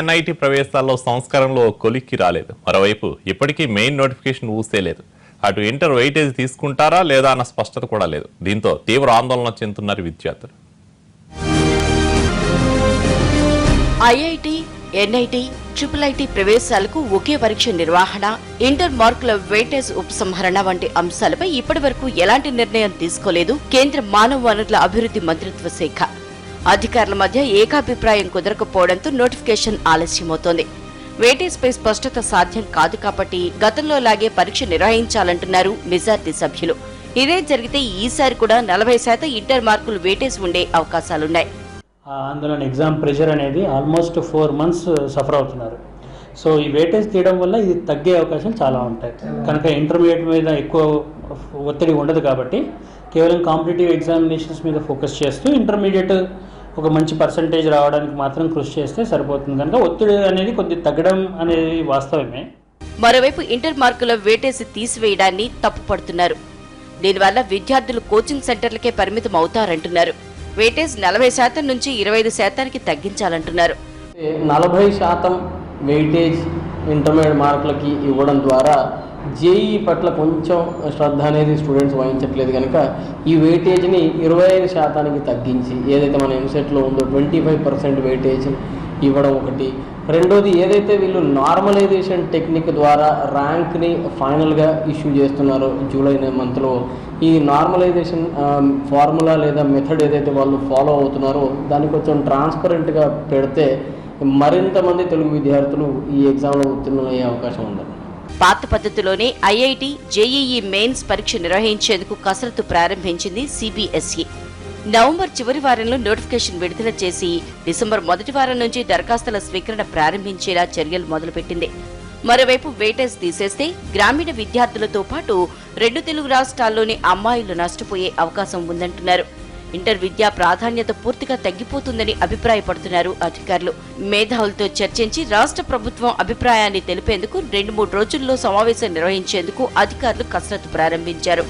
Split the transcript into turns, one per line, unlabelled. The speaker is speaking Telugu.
ఎన్ఐటి ప్రవేశాల్లో సంస్కరణలో కొలిక్కి రాలేదు. మరోవైపు ఇప్పటికీ మెయిన్ నోటిఫికేషన్ ఊసేలేదు. అటు ఇంటర్ వెయిటేజ్ తీసుకుంటారా లేదా అన్న స్పష్టత కూడా లేదు. దీంతో తీవ్ర ఆందోళన చెందుతున్నారు విద్యార్థులు.
ఐఐటి, ఎన్ఐటి, ట్రిపుల్ ప్రవేశాలకు ఒకే పరీక్ష నిర్వహణ, ఇంటర్ మార్కుల వెయిటేజ్ ఉపసంహరణ వంటి అంశాలపై ఇప్పటివరకు ఎలాంటి నిర్ణయం తీసుకోలేదు కేంద్ర మానవ వనరుల అభివృద్ధి మంత్రిత్వ శాఖ. అధికారుల మధ్య ఏకాభిప్రాయం కుదరకపోవడంతో నోటిఫికేషన్ ఆలస్యమవుతోంది. వెయిటేజ్పై స్పష్టత సాధ్యం కాదు కాబట్టి గతంలో లాగే పరీక్ష నిర్వహించాలంటున్నారు మెజార్టీ సభ్యులు. ఇదే జరిగితే ఈసారి కూడా 40% ఇంటర్ మార్కులు వెయిటేజ్ ఉండే అవకాశాలున్నాయి.
అందులో ఎగ్జామ్ ప్రెషర్ అనేది ఆల్మోస్ట్ 4 months సఫర్ అవుతున్నారు. సో ఈ వెయిటేజ్ తీయడం వల్ల ఇది తగ్గే అవకాశం చాలా ఉంటాయి. కనుక ఇంటర్మీడియట్ మీద ఎక్కువ ఒత్తిడి ఉండదు కాబట్టి కేవలం కాంపిటేటివ్ ఎగ్జామినేషన్స్ మీద ఫోకస్ చేస్తూ ఇంటర్మీడియట్ ఒక మంచి పర్సంటేజ్ రావడానికి మాత్రం కృషి చేస్తే సరిపోతుంది. కనుక ఒత్తిడి అనేది కొద్దిగా తగ్గడం అనేది వాస్తవమే.
మరోవైపు ఇంటర్ మార్కుల వెయిటేజ్ తీసివేయడాన్ని తప్పుపడుతున్నారు. దీనివల్ల విద్యార్థులు కోచింగ్ సెంటర్లకే పరిమితం అవుతారంటున్నారు. వెయిటేజ్ 40% నుంచి 25%కి తగ్గించాలంటున్నారు.
40% వెయిటేజ్ ఇంటర్మీడియట్ మార్కులకి ఇవ్వడం ద్వారా జేఈ పట్ల కొంచెం శ్రద్ధ అనేది స్టూడెంట్స్ వహించట్లేదు. కనుక ఈ వెయిటేజ్ని 25%కి తగ్గించి ఏదైతే మన ఎంసెట్లో ఉందో 25% వెయిటేజ్ ఇవ్వడం ఒకటి. రెండోది, ఏదైతే వీళ్ళు నార్మలైజేషన్ టెక్నిక్ ద్వారా ర్యాంక్ని ఫైనల్గా ఇష్యూ చేస్తున్నారో జూలై మంత్లో, ఈ నార్మలైజేషన్ ఫార్ములా లేదా మెథడ్ ఏదైతే వాళ్ళు ఫాలో అవుతున్నారో దాన్ని కొంచెం ట్రాన్స్పరెంట్గా పెడితే మరింత మంది తెలుగు విద్యార్థులు ఈ ఎగ్జామ్లో ఉత్తీర్ణమయ్యే అవకాశం ఉంది.
పాత పద్ధతిలోనే ఐఐటి, జేఈఈ మెయిన్స్ పరీక్ష నిర్వహించేందుకు కసరత్తు ప్రారంభించింది సిబిఎస్ఈ. నవంబర్ చివరి వారంలో నోటిఫికేషన్ విడుదల చేసి డిసెంబర్ మొదటి వారం నుంచి దరఖాస్తుల స్వీకరణ ప్రారంభించేలా చర్యలు మొదలుపెట్టింది. మరోవైపు వెయిటేజ్ తీసేస్తే గ్రామీణ విద్యార్థులతో పాటు 2 తెలుగు రాష్ట్రాల్లోని అమ్మాయిలు నష్టపోయే అవకాశం ఉందంటున్నారు. ఇంటర్ విద్యా ప్రాధాన్యత పూర్తిగా తగ్గిపోతుందని అభిప్రాయపడుతున్నారు అధికారులు. మేధావులతో చర్చించి రాష్ట్ర ప్రభుత్వం అభిప్రాయాన్ని తెలిపేందుకు 2-3 రోజుల్లో సమావేశం నిర్వహించేందుకు అధికారులు కసరత్తు ప్రారంభించారు.